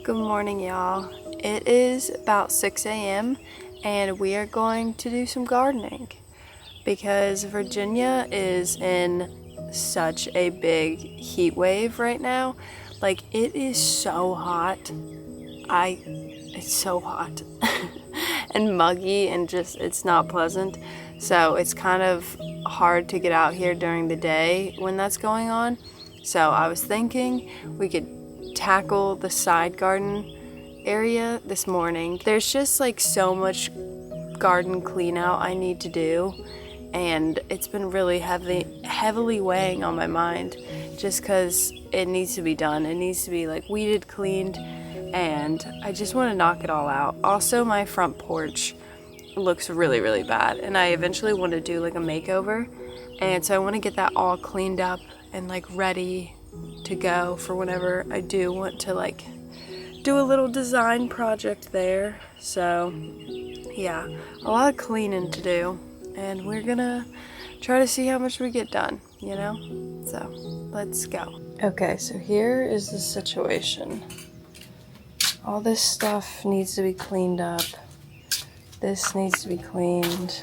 Good morning, y'all. It is about 6 a.m. and we are going to do some gardening because Virginia is in such a big heat wave right now. Like, it is so hot. It's so hot and muggy and just, it's not pleasant. So it's kind of hard to get out here during the day when that's going on. So I was thinking we could tackle the side garden area this morning. There's just like so much garden clean out I need to do, and it's been really heavily weighing on my mind just because it needs to be done. It needs to be like weeded, cleaned, and I just want to knock it all out. Also, my front porch looks really bad, and I eventually want to do like a makeover, and so I want to get that all cleaned up and like ready to go for whenever I do want to like do a little design project there. So yeah, a lot of cleaning to do, and we're gonna try to see how much we get done, you know? So let's go. Okay, so here is the situation. All this stuff needs to be cleaned up. This needs to be cleaned.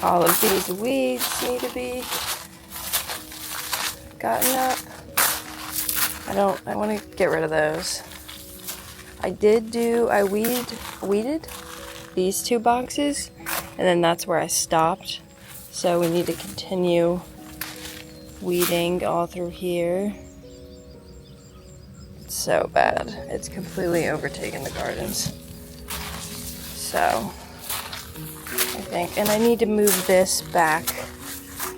All of these weeds need to be gotten up. I want to get rid of those. I weeded these two boxes, and then that's where I stopped. So we need to continue weeding all through here. It's so bad. It's completely overtaken the gardens. So I think, and I need to move this back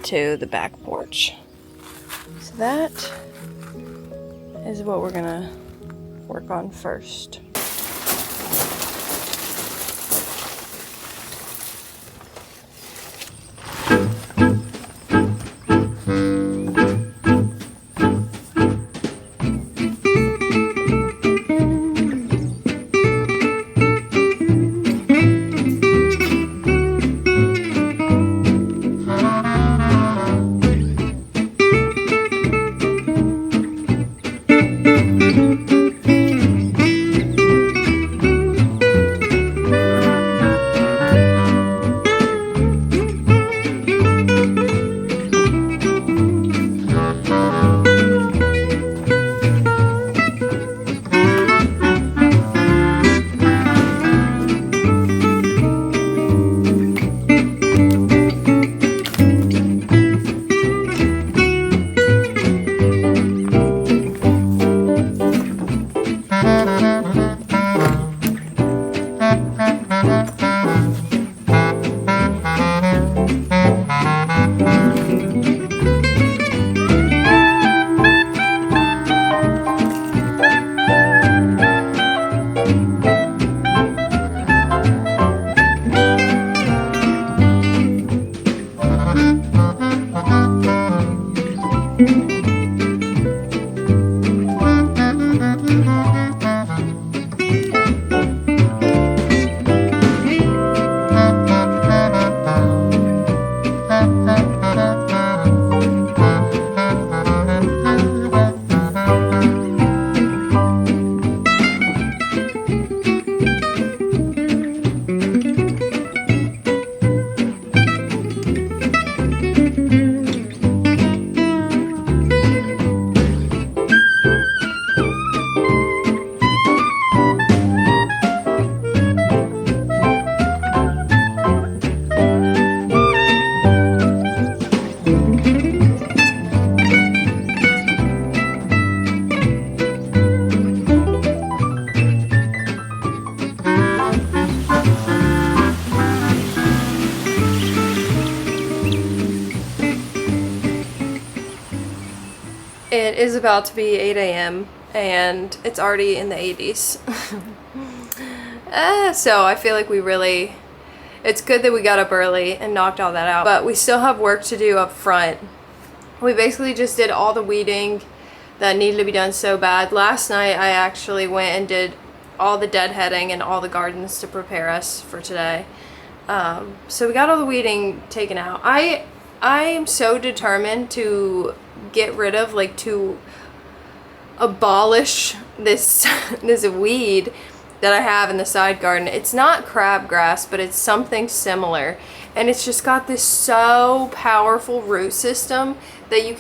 to the back porch. So that is what we're gonna work on first. It is about to be 8 a.m. and it's already in the 80s. So I feel like it's good that we got up early and knocked all that out, but we still have work to do up front. We basically just did all the weeding that needed to be done so bad. Last night I actually went and did all the deadheading and all the gardens to prepare us for today. So we got all the weeding taken out. I am so determined to get rid of, like, to abolish this this weed that I have in the side garden. It's not crabgrass, but it's something similar. And it's just got this so powerful root system that you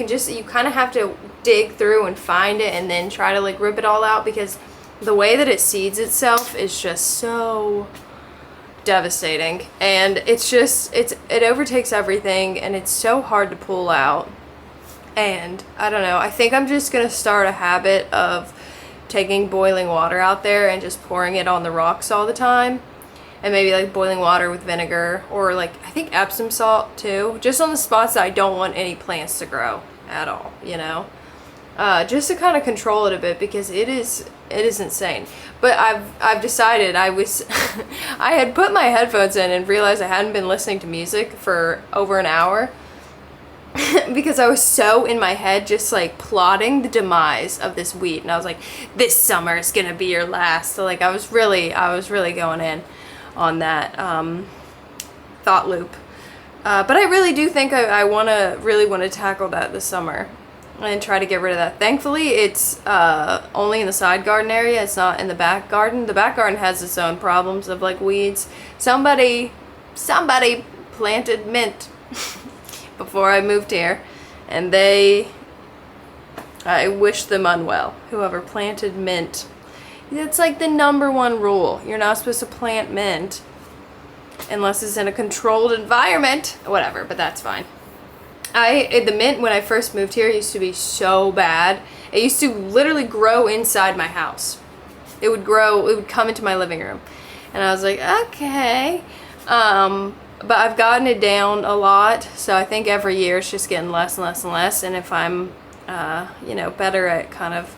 kind of have to dig through and find it and then try to like rip it all out, because the way that it seeds itself is just so devastating. And it overtakes everything, and it's so hard to pull out. And I don't know, I think I'm just gonna start a habit of taking boiling water out there and just pouring it on the rocks all the time. And maybe like boiling water with vinegar, or like I think Epsom salt too, just on the spots that I don't want any plants to grow at all, you know, just to kind of control it a bit, because it is insane. But I've decided I had put my headphones in and realized I hadn't been listening to music for over an hour because I was so in my head just like plotting the demise of this wheat, and I was like, this summer is gonna be your last. So like I was really going in on that thought loop, but I really do think I really want to tackle that this summer and try to get rid of that. Thankfully it's only in the side garden area, it's not in the back garden. The back garden has its own problems of like weeds. Somebody planted mint before I moved here, and I wish them unwell, whoever planted mint. It's like the #1 rule. You're not supposed to plant mint unless it's in a controlled environment. Whatever, but that's fine. The mint, when I first moved here, used to be so bad. It used to literally grow inside my house. It would come into my living room. And I was like, okay. But I've gotten it down a lot. So I think every year it's just getting less and less and less. And if I'm, better at kind of,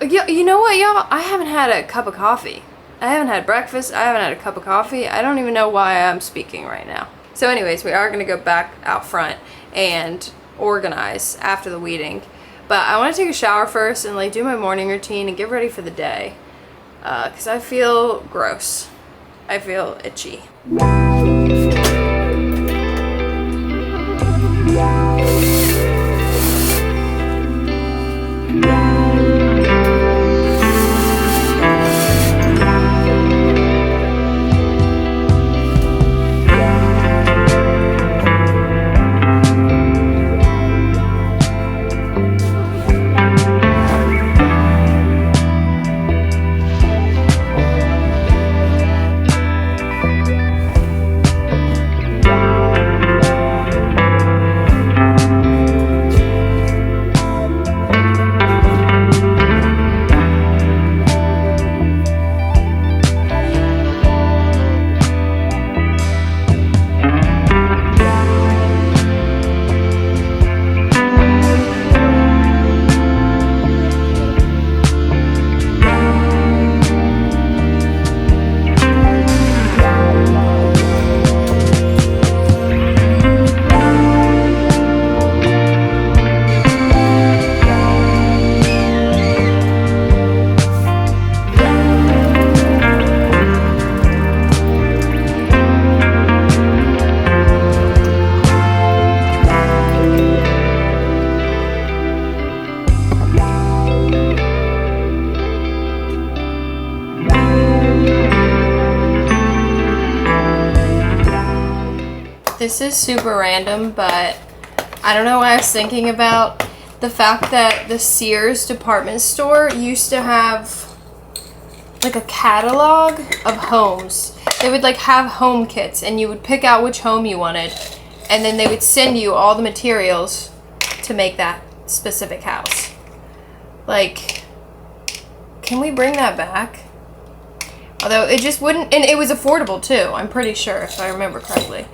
you know what, y'all? I haven't had a cup of coffee. I haven't had breakfast. I haven't had a cup of coffee. I don't even know why I'm speaking right now. So anyways, we are going to go back out front and organize after the weeding. But I want to take a shower first and like do my morning routine and get ready for the day. Because I feel gross. I feel itchy. This is super random, but I don't know why I was thinking about the fact that the Sears department store used to have like a catalog of homes. They would like have home kits, and you would pick out which home you wanted, and then they would send you all the materials to make that specific house. Like, can we bring that back? Although it just wouldn't, and it was affordable too, I'm pretty sure, if I remember correctly.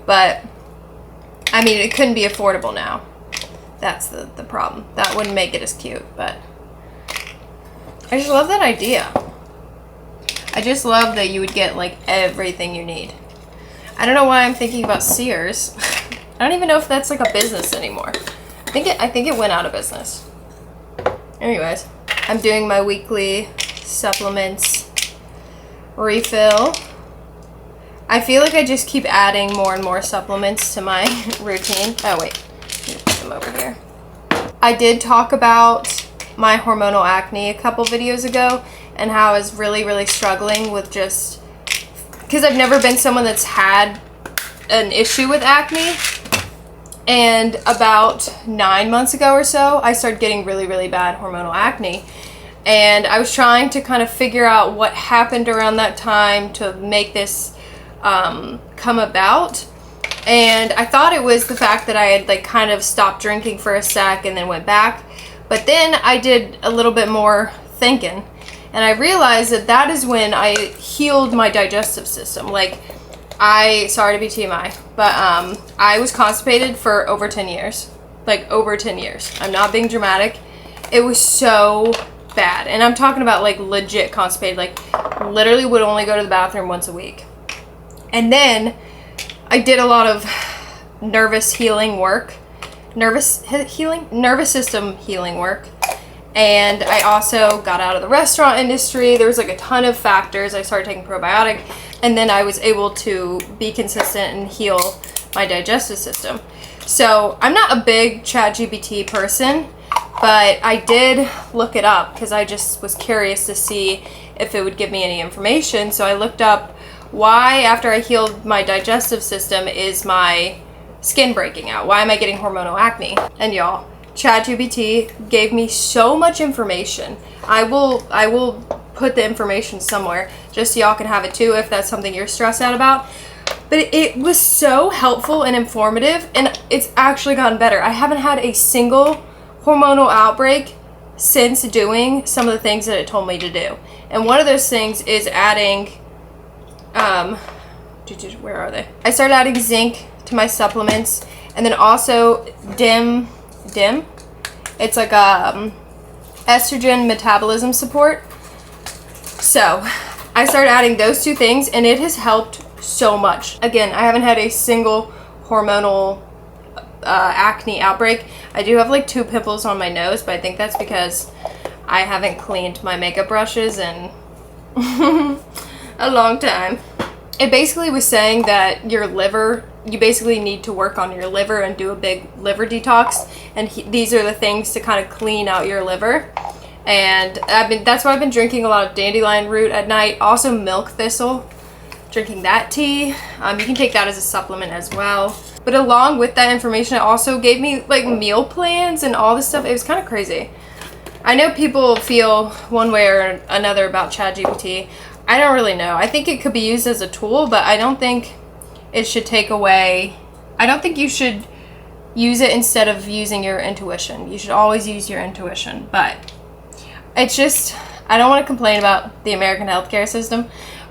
But, I mean, it couldn't be affordable now. That's the problem. That wouldn't make it as cute, but I just love that idea. I just love that you would get, like, everything you need. I don't know why I'm thinking about Sears. I don't even know if that's, like, a business anymore. I think it went out of business. Anyways, I'm doing my weekly supplements refill. I feel like I just keep adding more and more supplements to my routine. Oh wait, let me put them over here. I did talk about my hormonal acne a couple videos ago and how I was really, really struggling with just, because I've never been someone that's had an issue with acne. And about 9 months ago or so, I started getting really, really bad hormonal acne. And I was trying to kind of figure out what happened around that time to make this come about. And I thought it was the fact that I had like kind of stopped drinking for a sec and then went back. But then I did a little bit more thinking, and I realized that that is when I healed my digestive system. Like, sorry to be TMI, but I was constipated for over 10 years. Like, over 10 years. I'm not being dramatic. It was so bad. And I'm talking about like legit constipated. Like, literally would only go to the bathroom once a week. And then I did a lot of nervous system healing work. And I also got out of the restaurant industry. There was like a ton of factors. I started taking probiotic, and then I was able to be consistent and heal my digestive system. So I'm not a big ChatGPT person, but I did look it up because I just was curious to see if it would give me any information. So I looked up why, after I healed my digestive system, is my skin breaking out? Why am I getting hormonal acne? And y'all, ChatGPT gave me so much information. I will put the information somewhere just so y'all can have it too if that's something you're stressed out about. But it was so helpful and informative, and it's actually gotten better. I haven't had a single hormonal outbreak since doing some of the things that it told me to do. And one of those things is adding where are they? I started adding zinc to my supplements, and then also dim. It's like a estrogen metabolism support. So I started adding those two things, and it has helped so much. Again, I haven't had a single hormonal acne outbreak. I do have like 2 pimples on my nose, but I think that's because I haven't cleaned my makeup brushes in a long time. It basically was saying that your liver, you basically need to work on your liver and do a big liver detox, and these are the things to kind of clean out your liver. And that's why I've been drinking a lot of dandelion root at night, also milk thistle, drinking that tea. You can take that as a supplement as well. But along with that information, it also gave me like meal plans and all this stuff. It was kind of crazy. I know people feel one way or another about ChatGPT. I don't really know. I think it could be used as a tool, but I don't think it should take away. I don't think you should use it instead of using your intuition. You should always use your intuition. But it's just, I don't want to complain about the American healthcare system,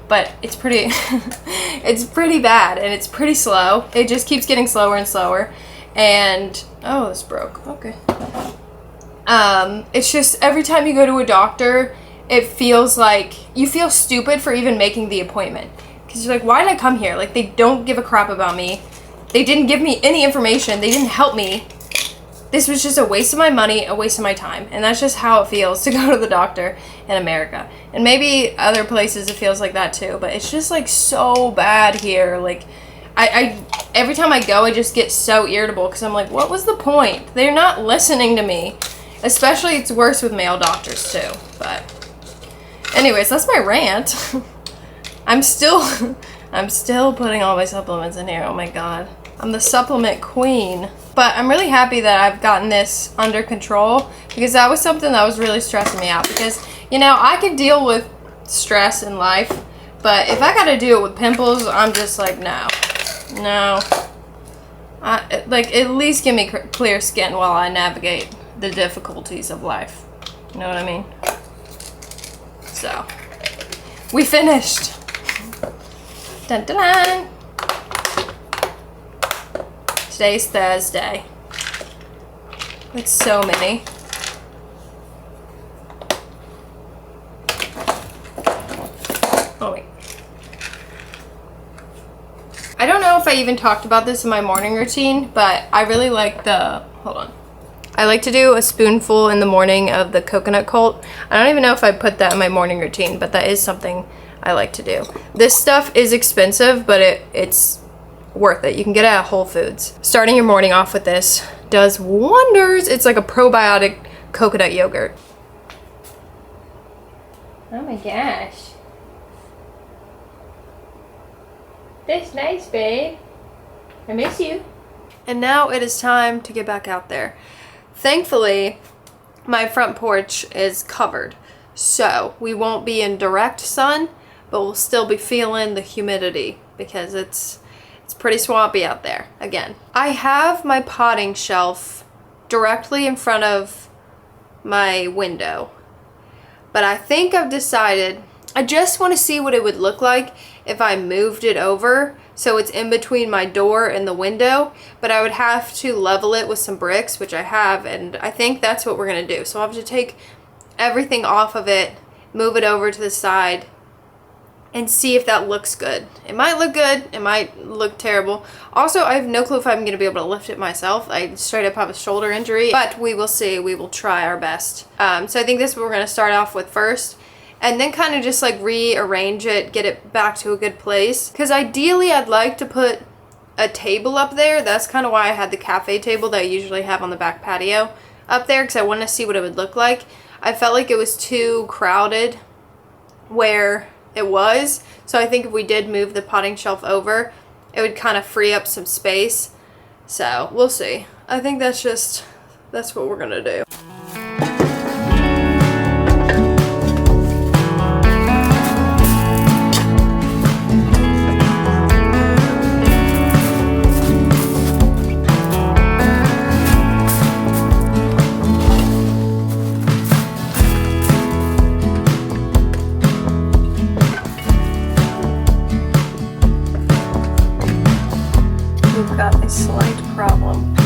but it's pretty it's pretty bad, and it's pretty slow. It just keeps getting slower and slower. And oh, this broke. Okay. It's just every time you go to a doctor, it feels like you feel stupid for even making the appointment. Because you're like, why did I come here? Like, they don't give a crap about me. They didn't give me any information. They didn't help me. This was just a waste of my money, a waste of my time. And that's just how it feels to go to the doctor in America. And maybe other places it feels like that too. But it's just like so bad here. Like, I every time I go, I just get so irritable because I'm like, what was the point? They're not listening to me. Especially it's worse with male doctors too. But anyways, that's my rant. I'm still putting all my supplements in here. Oh my god. I'm the supplement queen. But I'm really happy that I've gotten this under control, because that was something that was really stressing me out. Because, you know, I could deal with stress in life, but if I gotta deal with pimples, I'm just like, no. Like, at least give me clear skin while I navigate the difficulties of life. You know what I mean? So, we finished. Dun dun dun. Today's Thursday. It's so many. Oh wait. I don't know if I even talked about this in my morning routine, but I really like hold on. I like to do a spoonful in the morning of the coconut cult. I don't even know if I put that in my morning routine, but that is something I like to do. This stuff is expensive, but it's worth it. You can get it at Whole Foods. Starting your morning off with this does wonders. It's like a probiotic coconut yogurt. Oh my gosh. That's nice, babe. I miss you. And now it is time to get back out there. Thankfully, my front porch is covered, so we won't be in direct sun, but we'll still be feeling the humidity because it's pretty swampy out there again. I have my potting shelf directly in front of my window, but I think I've decided I just want to see what it would look like if I moved it over so it's in between my door and the window, but I would have to level it with some bricks, which I have, and I think that's what we're going to do. So I'll have to take everything off of it, move it over to the side, and see if that looks good. It might look good, it might look terrible. Also, I have no clue if I'm going to be able to lift it myself. I straight up have a shoulder injury, but we will see. We will try our best. So I think this is what we're going to start off with first, and then kind of just like rearrange it, get it back to a good place. Because ideally I'd like to put a table up there. That's kind of why I had the cafe table that I usually have on the back patio up there, because I wanted to see what it would look like. I felt like it was too crowded where it was, so I think if we did move the potting shelf over, it would kind of free up some space. So we'll see. I think that's what we're gonna do. We've got a slight problem.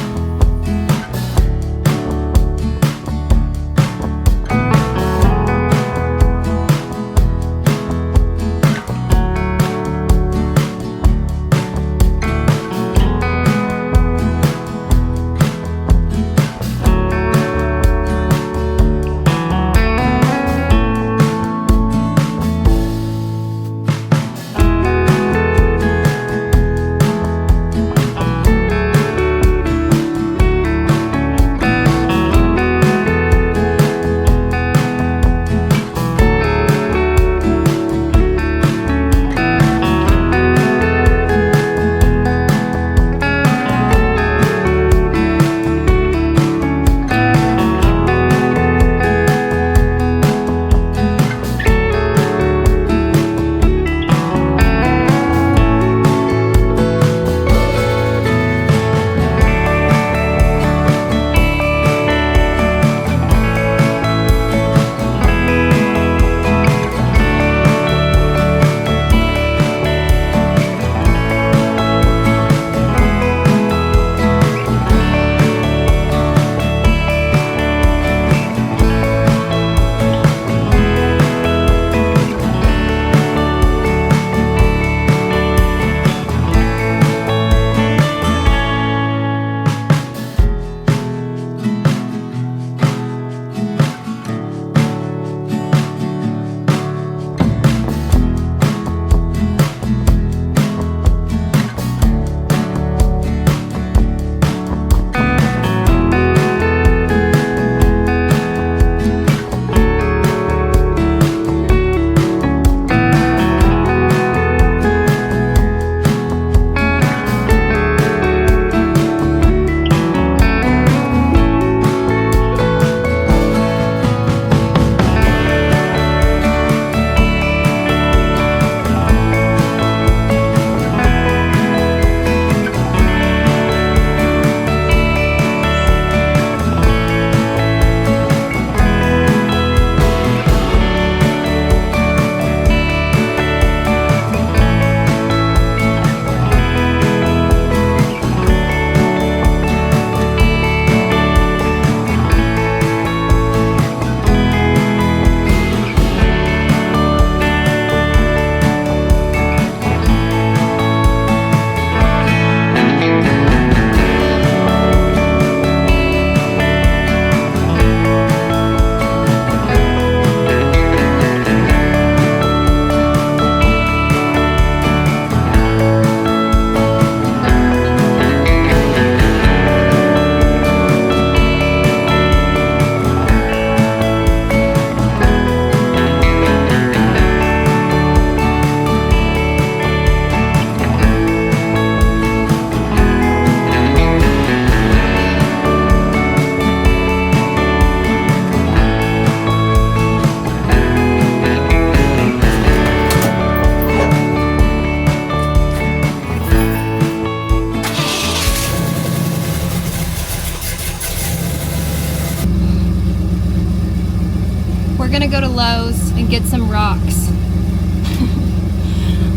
gonna go to Lowe's and get some rocks.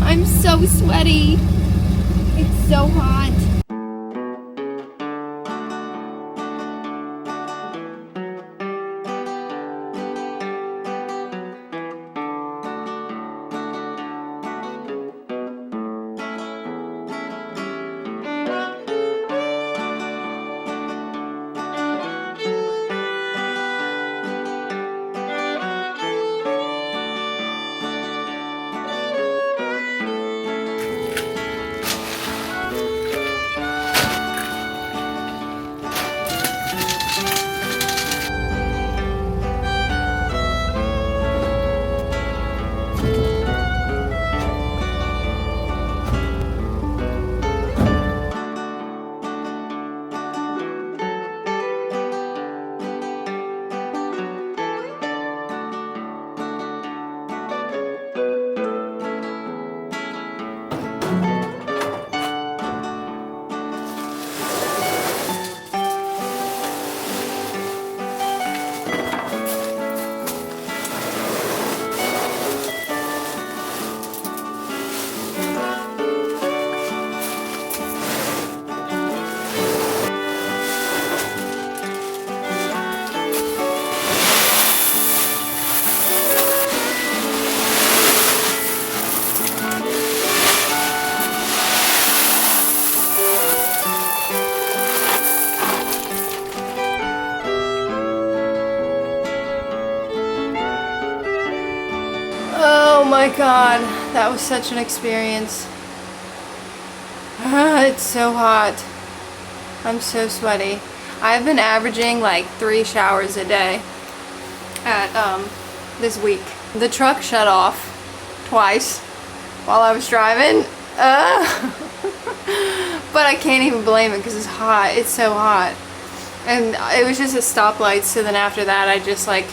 I'm so sweaty. It's so hot. Oh my god, that was such an experience. It's so hot. I'm so sweaty. I've been averaging like 3 showers a day at this week. The truck shut off twice while I was driving. But I can't even blame it because it's hot. It's so hot. And it was just at stoplights, so then after that I just like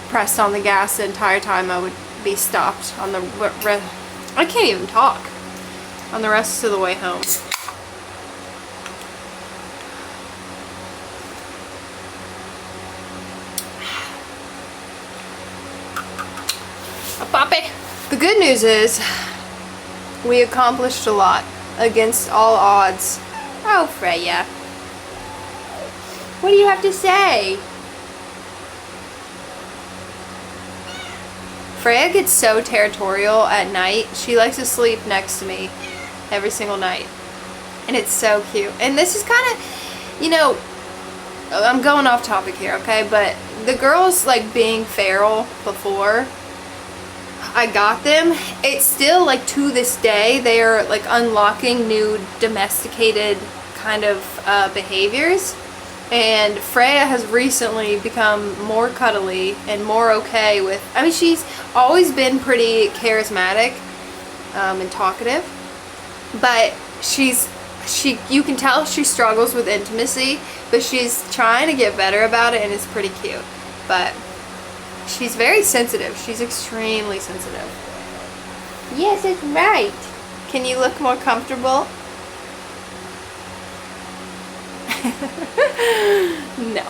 pressed on the gas the entire time I would be stopped on the I can't even talk on the rest of the way home. Poppy. The good news is we accomplished a lot against all odds. Oh, Freya. What do you have to say? Freya gets so territorial at night. She likes to sleep next to me every single night. And it's so cute. And this is kind of, you know, I'm going off topic here, okay? But the girls like being feral before I got them, it's still like to this day they are like unlocking new domesticated kind of behaviors. And Freya has recently become more cuddly and more okay with, I mean, she's always been pretty charismatic and talkative, but you can tell she struggles with intimacy, but she's trying to get better about it, and it's pretty cute. But she's very sensitive. She's extremely sensitive. Yes, it's right. Can you look more comfortable? No.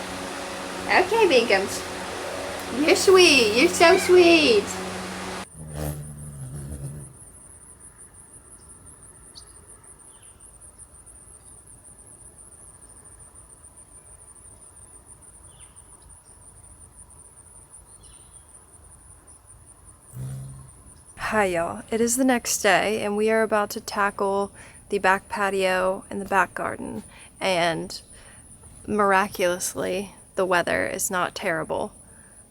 Okay, Binkums. You're sweet. You're so sweet. Hi y'all, it is the next day and we are about to tackle the back patio and the back garden, and miraculously the weather is not terrible.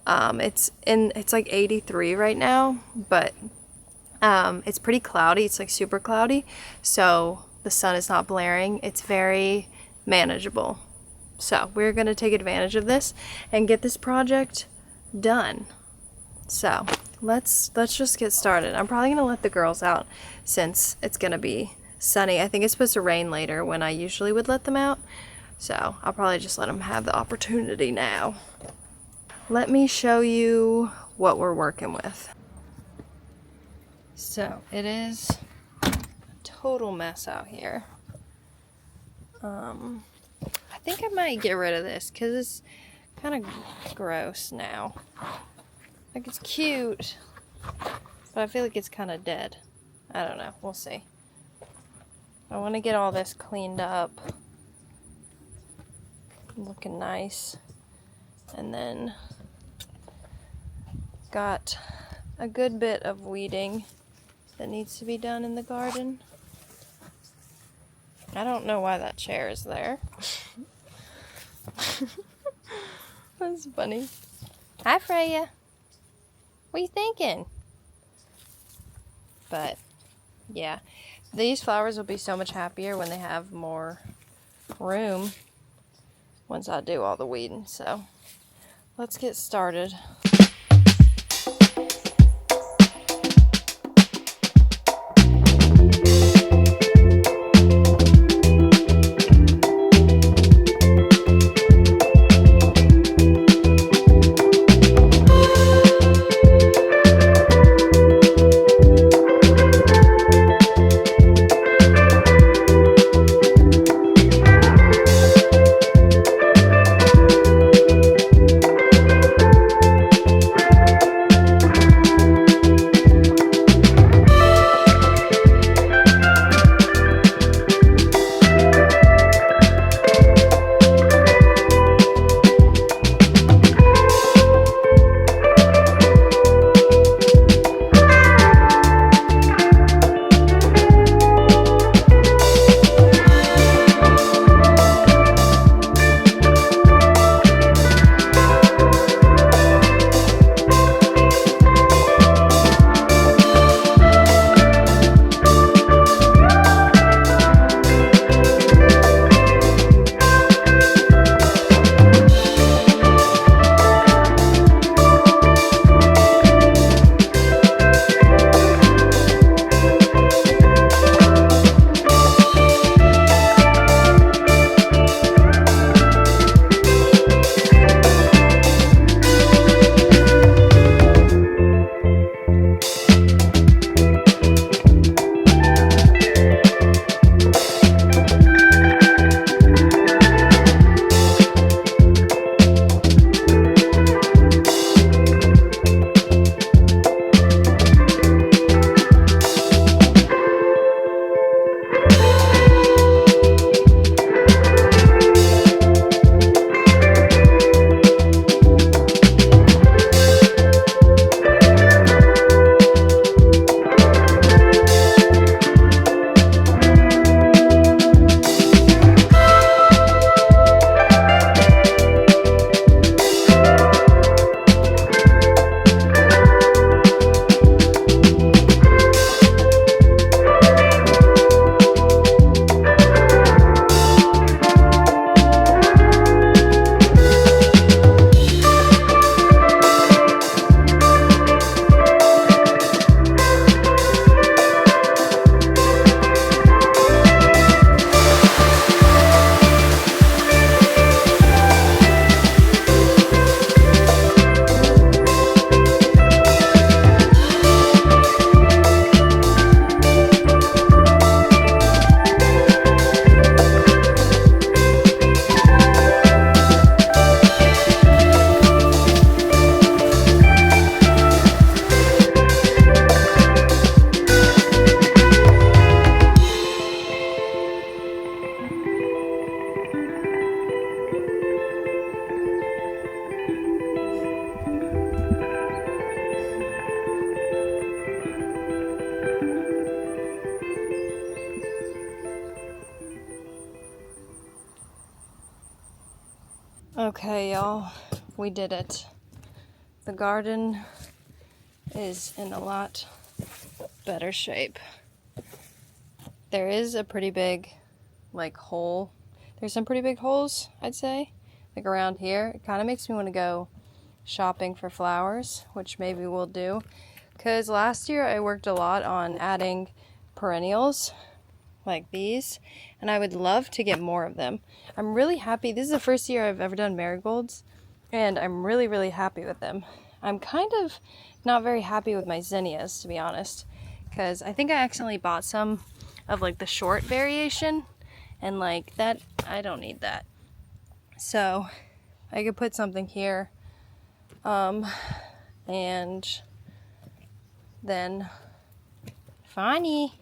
It's like 83 right now, but it's pretty cloudy. It's like super cloudy, so the sun is not blaring. It's very manageable. So we're gonna take advantage of this and get this project done. So let's just get started. I'm probably gonna let the girls out since it's gonna be sunny. I think it's supposed to rain later when I usually would let them out, so I'll probably just let them have the opportunity now. Let me show you what we're working with. So it is a total mess out here. I think I might get rid of this because it's kind of gross now. Like, it's cute, but I feel like it's kind of dead. I don't know. We'll see. I want to get all this cleaned up. Looking nice. And then got a good bit of weeding that needs to be done in the garden. I don't know why that chair is there. That's funny. Hi, Freya. What are you thinking? But, yeah. These flowers will be so much happier when they have more room once I do all the weeding. So, let's get started. Okay, y'all, we did it. The garden is in a lot better shape. There is a pretty big, hole. There's some pretty big holes, I'd say, around here. It kind of makes me want to go shopping for flowers, which maybe we'll do. Because last year I worked a lot on adding perennials, like these, and I would love to get more of them. I'm really happy. This is the first year I've ever done marigolds, and I'm really, really happy with them. I'm kind of not very happy with my zinnias, to be honest, because I think I accidentally bought some of the short variation, and that, I don't need that. So I could put something here, And then finally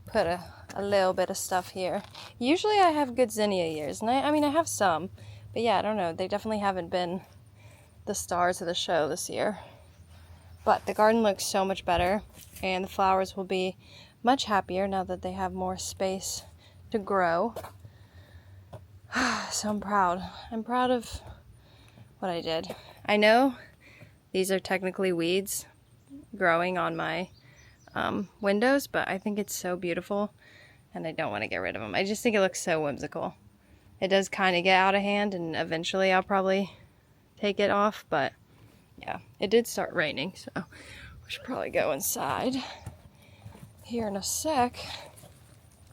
put a little bit of stuff here. Usually I have good zinnia years, and I mean I have some, but yeah, I don't know, they definitely haven't been the stars of the show this year. But the garden looks so much better, and the flowers will be much happier now that they have more space to grow. So I'm proud. I'm proud of what I did. I know these are technically weeds growing on my windows, but I think it's so beautiful, and I don't want to get rid of them. I just think it looks so whimsical. It does kind of get out of hand, and eventually I'll probably take it off, but yeah, it did start raining, so we should probably go inside here in a sec.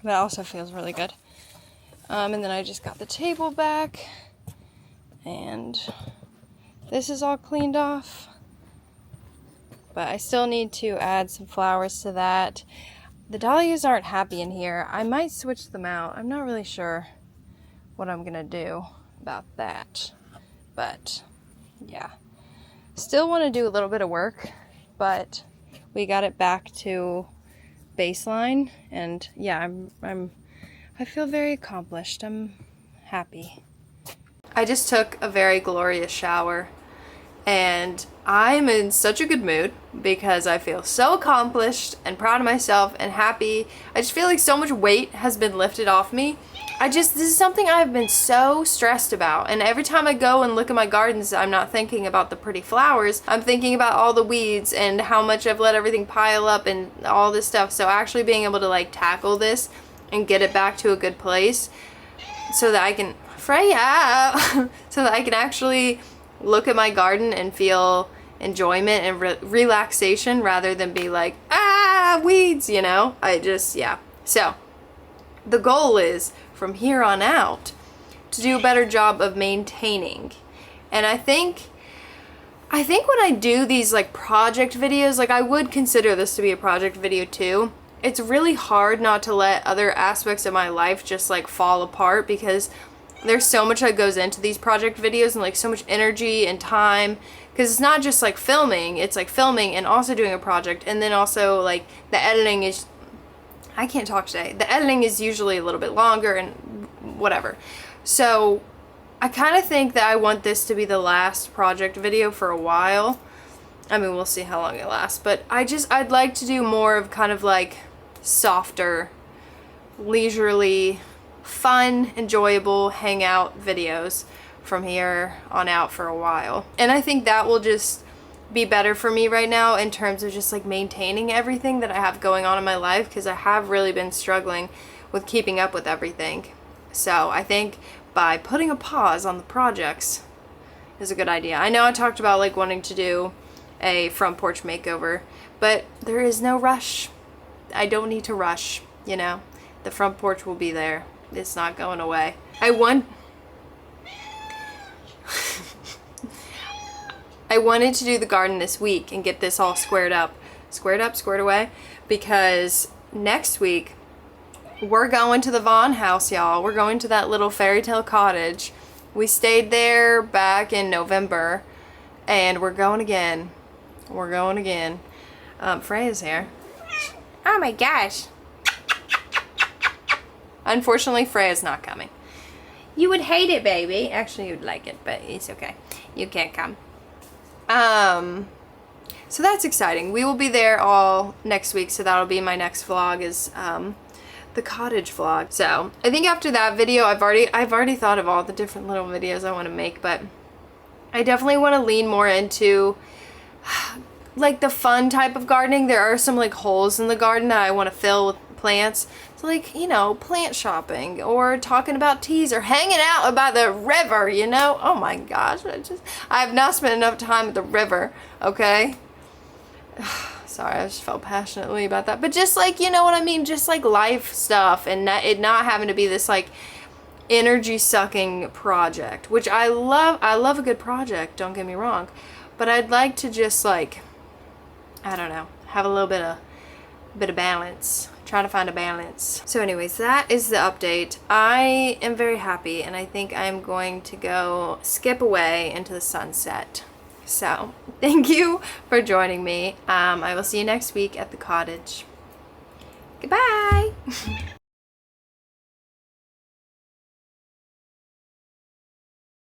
That also feels really good. And then I just got the table back, and this is all cleaned off, but I still need to add some flowers to that. The dahlias aren't happy in here. I might switch them out. I'm not really sure what I'm gonna do about that, but yeah, still want to do a little bit of work, but we got it back to baseline, and yeah, I feel very accomplished. I'm happy. I just took a very glorious shower, and I'm in such a good mood because I feel so accomplished and proud of myself and happy. I just feel like so much weight has been lifted off me. This is something I've been so stressed about, and every time I go and look at my gardens, I'm not thinking about the pretty flowers. I'm thinking about all the weeds and how much I've let everything pile up and all this stuff. So actually being able to like tackle this and get it back to a good place so that I can, Freya, so that I can actually look at my garden and feel enjoyment and relaxation rather than be like, ah, weeds, you know? Yeah. So the goal is from here on out to do a better job of maintaining. And I think when I do these like project videos, like I would consider this to be a project video too. It's really hard not to let other aspects of my life just like fall apart, because there's so much that goes into these project videos and like so much energy and time, because it's not just like filming, it's like filming and also doing a project, and then also like the editing is, I can't talk today. The editing is usually a little bit longer and whatever. So I kind of think that I want this to be the last project video for a while. I mean, we'll see how long it lasts, but I'd like to do more of kind of like softer, leisurely, fun, enjoyable hangout videos from here on out for a while. And I think that will just be better for me right now in terms of just like maintaining everything that I have going on in my life, because I have really been struggling with keeping up with everything. So I think by putting a pause on the projects is a good idea. I know I talked about like wanting to do a front porch makeover, but there is no rush. I don't need to rush, you know. The front porch will be there. It's not going away. I wanted to do the garden this week and get this all squared away, because next week we're going to the Vaughn house, y'all. We're going to that little fairy tale cottage. We stayed there back in November, and we're going again. Freya's here. Oh my gosh. Unfortunately, Freya's not coming. You would hate it, baby. Actually, you'd like it, but it's okay. You can't come. So that's exciting. We will be there all next week, so that'll be my next vlog, is the cottage vlog. So I think after that video, I've already thought of all the different little videos I want to make, but I definitely want to lean more into like the fun type of gardening. There are some like holes in the garden that I want to fill with plants. So like, you know, plant shopping, or talking about teas, or hanging out by the river, you know? Oh my gosh, I have not spent enough time at the river, okay? Sorry, I just felt passionately about that. But just like, you know what I mean? Just like life stuff, and it not having to be this like energy sucking project, which I love. I love a good project, don't get me wrong. But I'd like to just like, I don't know, have a little bit of balance. Trying to find a balance. So anyways, that is the update. I am very happy, and I think I'm going to go skip away into the sunset So thank you for joining me. I will see you next week at the cottage. Goodbye.